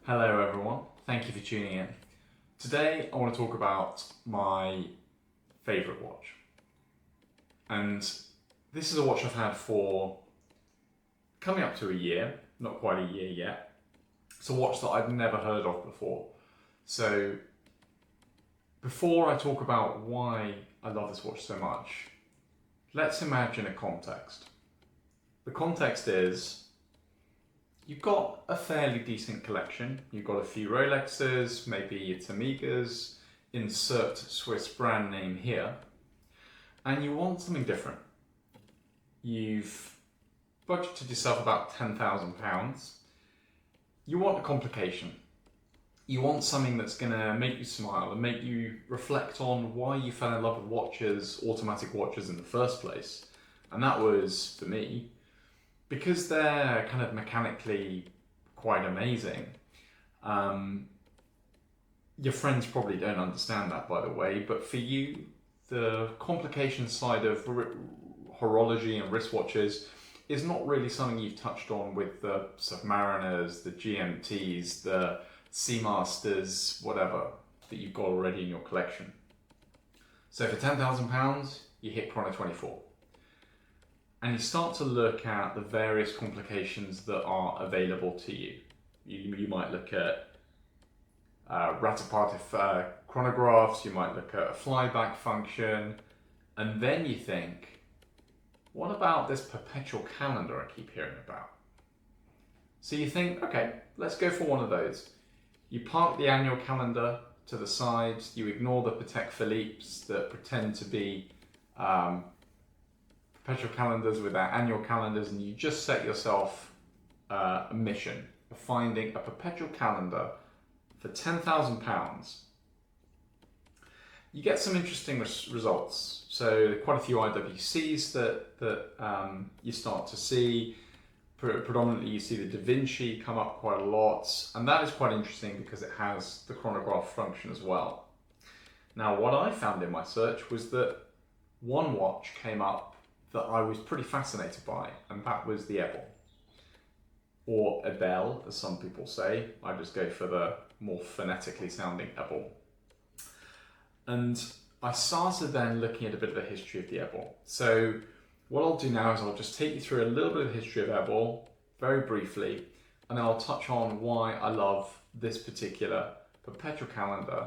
Hello everyone, thank you for tuning in. Today I want to talk about my favourite watch. And this is a watch I've had for coming up to a year, not quite a year yet. It's a watch that I'd never heard of before. So before I talk about why I love this watch so much, let's imagine a context. The context is you've got a fairly decent collection. You've got a few Rolexes, maybe it's Amigas, insert Swiss brand name here, and you want something different. You've budgeted yourself about £10,000. You want a complication. You want something that's going to make you smile and make you reflect on why you fell in love with watches, automatic watches in the first place. And that was, for me, because they're kind of mechanically quite amazing. Your friends probably don't understand that, by the way, but for you, the complication side of horology and wristwatches is not really something you've touched on with the Submariners, the GMTs, the Seamasters, whatever, that you've got already in your collection. So for £10,000, you hit Chrono 24. And you start to look at the various complications that are available to you. You might look at ratapative chronographs, you might look at a flyback function, and then you think, what about this perpetual calendar I keep hearing about? So you think, okay, let's go for one of those. You park the annual calendar to the side, you ignore the Patek Philippe's that pretend to be perpetual calendars with our annual calendars, and you just set yourself a mission of finding a perpetual calendar for £10,000. You get some interesting results. So quite a few IWCs that you start to see. Predominantly you see the Da Vinci come up quite a lot, and that is quite interesting because it has the chronograph function as well. Now what I found in my search was that one watch came up that I was pretty fascinated by, and that was the Ebel, or Ebel as some people say. I just go for the more phonetically sounding Ebel. And I started then looking at a bit of a history of the Ebel. So what I'll do now is I'll just take you through a little bit of the history of Ebel, very briefly, and then I'll touch on why I love this particular perpetual calendar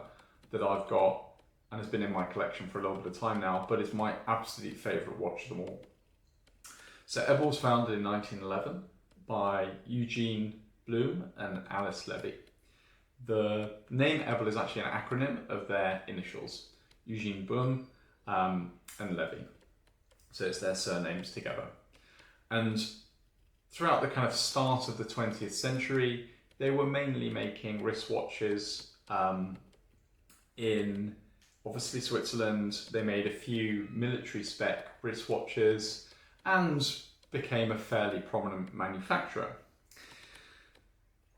that I've got and has been in my collection for a little bit of time now, but it's my absolute favourite watch of them all. So Ebel was founded in 1911 by Eugene Blum and Alice Levy. The name Ebel is actually an acronym of their initials, Eugene Blum and Levy. So it's their surnames together. And throughout the kind of start of the 20th century, they were mainly making wristwatches in obviously Switzerland. They made a few military spec wristwatches and became a fairly prominent manufacturer.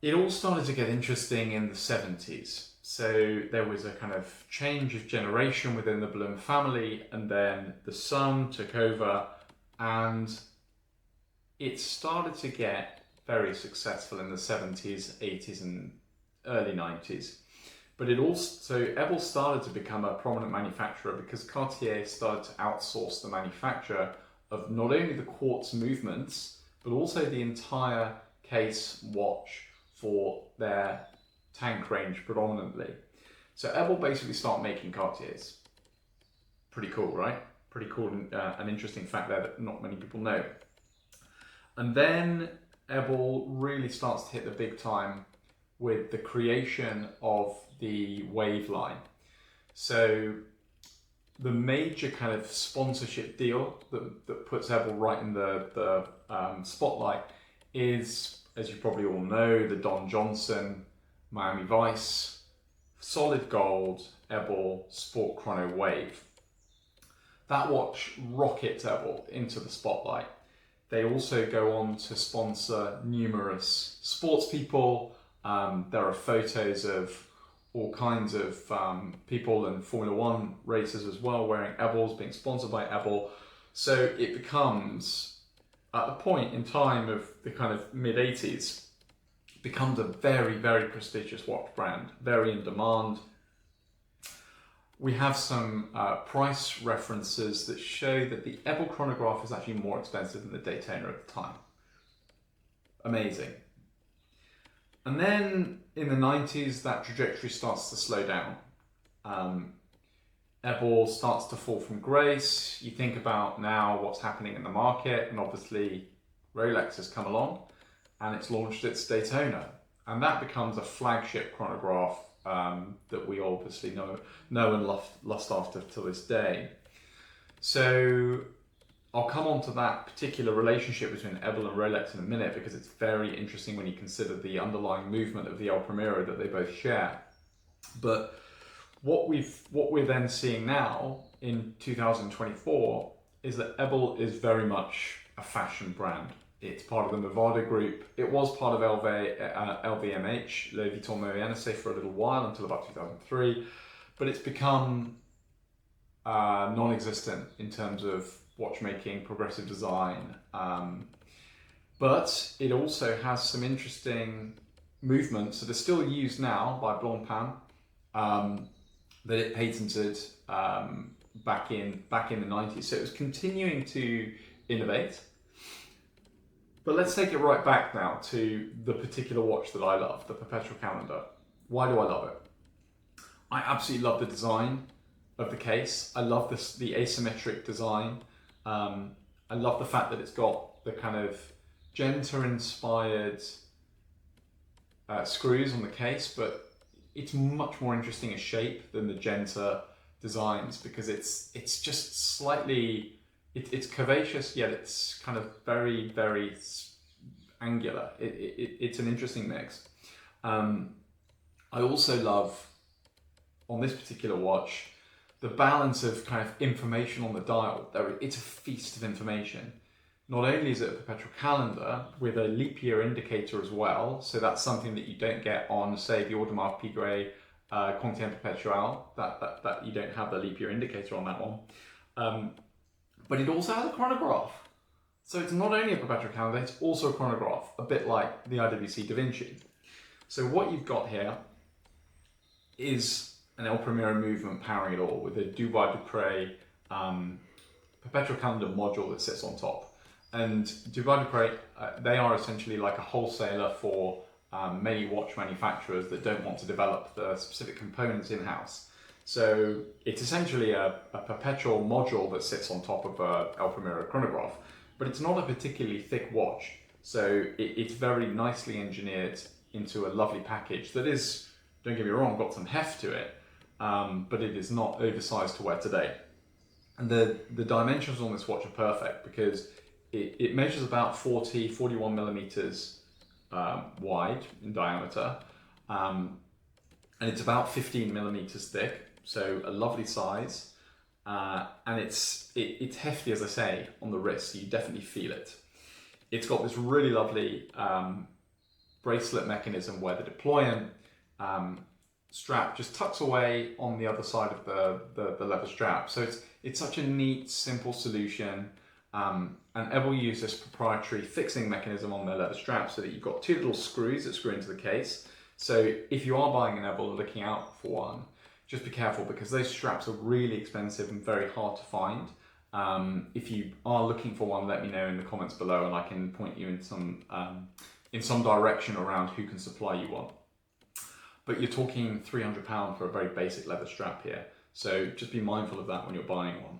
It all started to get interesting in the 70s. So there was a kind of change of generation within the Blum family, and then the son took over, and it started to get very successful in the 70s, 80s and early 90s. But it also, Ebel started to become a prominent manufacturer because Cartier started to outsource the manufacture of not only the quartz movements, but also the entire case watch for their tank range predominantly. So Ebel basically started making Cartiers. Pretty cool, right? Pretty cool, an interesting fact there that not many people know. And then Ebel really starts to hit the big time with the creation of the Wave line. So the major kind of sponsorship deal that puts Ebel right in the spotlight is, as you probably all know, the Don Johnson Miami Vice solid gold Ebel Sport Chrono Wave. That watch rockets Ebel into the spotlight. They also go on to sponsor numerous sports people. There are photos of all kinds of people in Formula One races as well wearing Ebels, being sponsored by Ebel. So it becomes, at the point in time of the kind of mid-80s, becomes a very, very prestigious watch brand, very in demand. We have some price references that show that the Ebel chronograph is actually more expensive than the Daytona at the time. Amazing. And then in the 90s, that trajectory starts to slow down. Ebel starts to fall from grace. You think about now what's happening in the market, and obviously Rolex has come along and it's launched its Daytona. And that becomes a flagship chronograph that we obviously know and lust after to this day. So I'll come on to that particular relationship between Ebel and Rolex in a minute, because it's very interesting when you consider the underlying movement of the El Primero that they both share. But what we're then seeing now in 2024 is that Ebel is very much a fashion brand. It's part of the Movado group. It was part of LVMH, Louis Vuitton Moet Hennessy, for a little while, until about 2003. But it's become non-existent in terms of watchmaking, progressive design. But it also has some interesting movements that are still used now by Blancpain, that it patented back in the 90s. So it was continuing to innovate. But let's take it right back now to the particular watch that I love, the Perpetual Calendar. Why do I love it? I absolutely love the design of the case. I love the asymmetric design. I love the fact that it's got the kind of Genta-inspired screws on the case, but it's much more interesting in shape than the Genta designs, because it's just slightly, it's curvaceous, yet it's kind of very, very angular. It's an interesting mix. I also love, on this particular watch, the balance of kind of information on the dial. It's a feast of information. Not only is it a perpetual calendar with a leap year indicator as well, so that's something that you don't get on, say, the Audemars Piguet Quantien Perpetual, that you don't have the leap year indicator on that one. But it also has a chronograph. So it's not only a perpetual calendar, it's also a chronograph, a bit like the IWC Da Vinci. So what you've got here is an El Primero movement powering it all, with a Dubois Dupré perpetual calendar module that sits on top. And Dubois Dupré, they are essentially like a wholesaler for many watch manufacturers that don't want to develop the specific components in-house. So it's essentially a perpetual module that sits on top of a El Primero chronograph, but it's not a particularly thick watch. So it's very nicely engineered into a lovely package that is, don't get me wrong, got some heft to it, but it is not oversized to wear today. And the dimensions on this watch are perfect, because it measures about 41 millimeters wide in diameter, and it's about 15 millimeters thick, so a lovely size, and it's hefty, as I say, on the wrist, so you definitely feel it. It's got this really lovely bracelet mechanism where the deployant strap just tucks away on the other side of the leather strap. So it's such a neat, simple solution. And Ebel used this proprietary fixing mechanism on their leather strap, so that you've got two little screws that screw into the case. So if you are buying an Ebel and looking out for one, just be careful, because those straps are really expensive and very hard to find. If you are looking for one, let me know in the comments below, and I can point you in some direction around who can supply you one. But you're talking £300 for a very basic leather strap here. So just be mindful of that when you're buying one.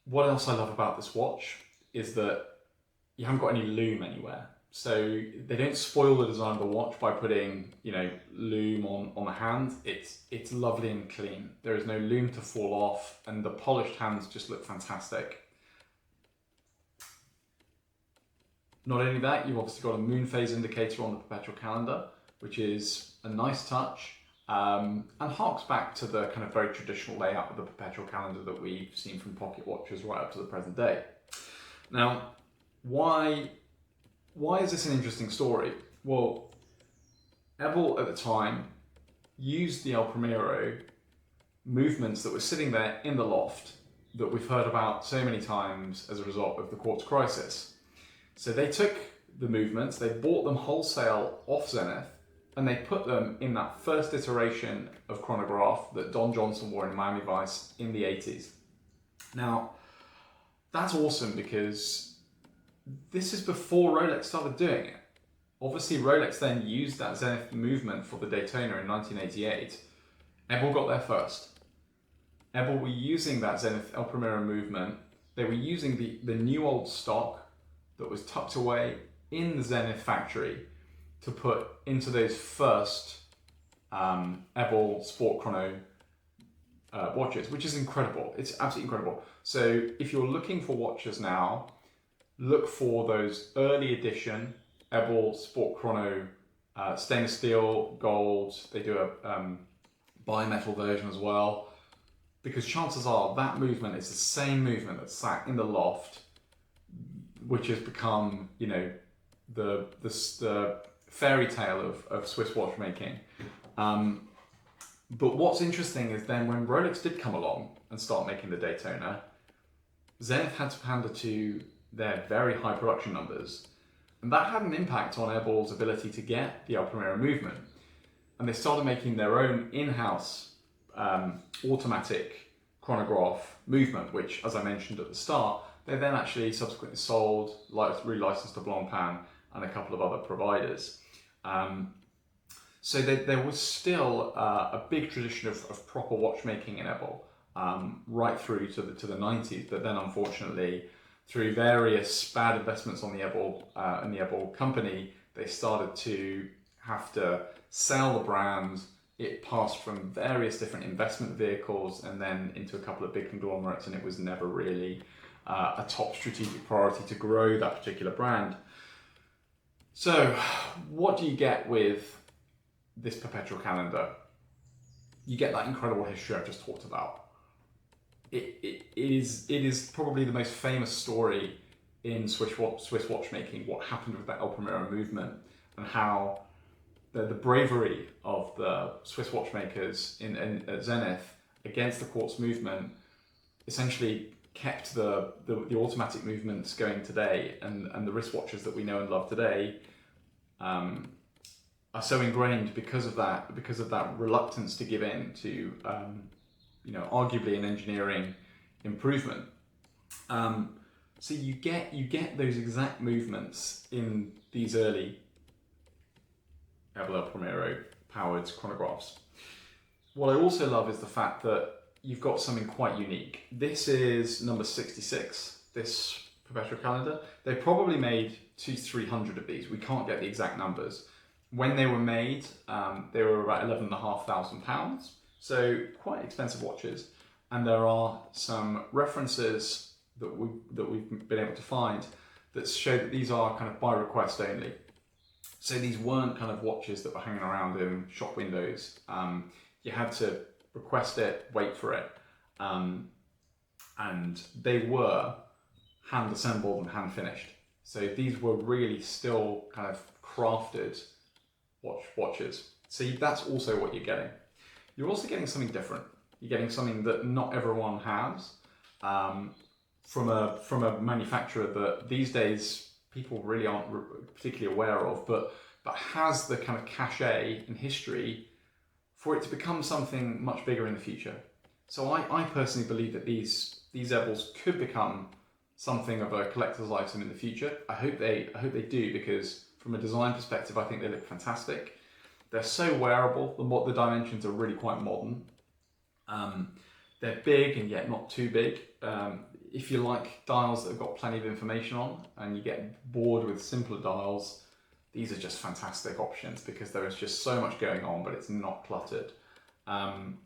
What else I love about this watch is that you haven't got any loom anywhere. So they don't spoil the design of the watch by putting, loom on the hand. It's lovely and clean. There is no loom to fall off, and the polished hands just look fantastic. Not only that, you've obviously got a moon phase indicator on the perpetual calendar, which is a nice touch, and harks back to the kind of very traditional layout of the perpetual calendar that we've seen from pocket watches right up to the present day. Now, why is this an interesting story? Well, Ebel at the time used the El Primero movements that were sitting there in the loft that we've heard about so many times as a result of the quartz crisis. So they took the movements, they bought them wholesale off Zenith, and they put them in that first iteration of chronograph that Don Johnson wore in Miami Vice in the 80s. Now, that's awesome because this is before Rolex started doing it. Obviously, Rolex then used that Zenith movement for the Daytona in 1988. Ebel got there first. Ebel were using that Zenith El Primero movement. They were using the new old stock that was tucked away in the Zenith factory to put into those first Ebel Sport Chrono watches, which is incredible. It's absolutely incredible. So if you're looking for watches now, look for those early edition Ebel Sport Chrono stainless steel, gold. They do a bimetal version as well, because chances are that movement is the same movement that sat in the loft, which has become, you know, the fairy tale of Swiss watchmaking. But what's interesting is then when Rolex did come along and start making the Daytona, Zenith had to pander to their very high production numbers, and that had an impact on Ebel's ability to get the El Primero movement. And they started making their own in-house automatic chronograph movement, which, as I mentioned at the start, they then actually subsequently sold, relicensed to Blancpain and a couple of other providers. So there was still a big tradition of proper watchmaking in Ebel right through to the 90s, but then unfortunately, through various bad investments on the Ebel company, they started to have to sell the brand. It passed from various different investment vehicles and then into a couple of big conglomerates, and it was never really a top strategic priority to grow that particular brand. So what do you get with this perpetual calendar? You get that incredible history I've just talked about. It is probably the most famous story in Swiss watchmaking, what happened with that El Primero movement, and how the bravery of the Swiss watchmakers at Zenith against the quartz movement essentially kept the automatic movements going today, and the wristwatches that we know and love today are so ingrained because of that reluctance to give in to arguably an engineering improvement. So you get those exact movements in these early Ebel El Primero powered chronographs. What I also love is the fact that you've got something quite unique. This is number 66, this perpetual calendar. They probably made 200-300 of these. We can't get the exact numbers. When they were made, they were about £11,500. So quite expensive watches. And there are some references that we've been able to find that show that these are kind of by request only. So these weren't kind of watches that were hanging around in shop windows. You had to request it, wait for it. And they were hand assembled and hand finished. So these were really still kind of crafted watches. So that's also what you're getting. You're also getting something different. You're getting something that not everyone has from a manufacturer that these days people really aren't particularly aware of, but has the kind of cachet and history for it to become something much bigger in the future. So I personally believe that these Ebels could become something of a collector's item in the future. I hope they do, because from a design perspective, I think they look fantastic. They're so wearable. The dimensions are really quite modern. They're big and yet not too big. If you like dials that have got plenty of information on and you get bored with simpler dials, these are just fantastic options because there is just so much going on, but it's not cluttered. And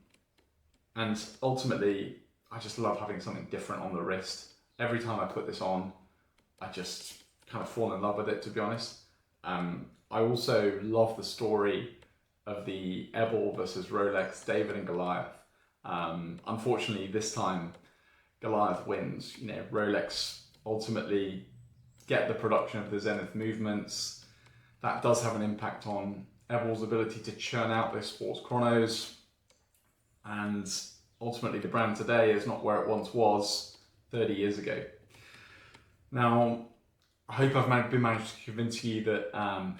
ultimately, I just love having something different on the wrist. Every time I put this on, I just kind of fall in love with it, to be honest. I also love the story of the Ebel versus Rolex, David and Goliath. Unfortunately, this time Goliath wins. Rolex ultimately get the production of the Zenith movements. That does have an impact on Ebel's ability to churn out those sports chronos, and ultimately the brand today is not where it once was 30 years ago. Now, I hope I've managed to convince you that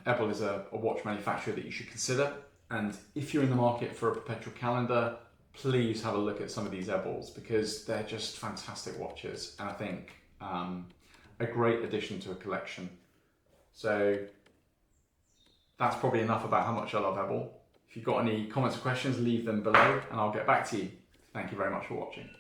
Ebel is a watch manufacturer that you should consider. And if you're in the market for a perpetual calendar, please have a look at some of these Ebels because they're just fantastic watches, and I think a great addition to a collection. So that's probably enough about how much I love Ebel. If you've got any comments or questions, leave them below and I'll get back to you. Thank you very much for watching.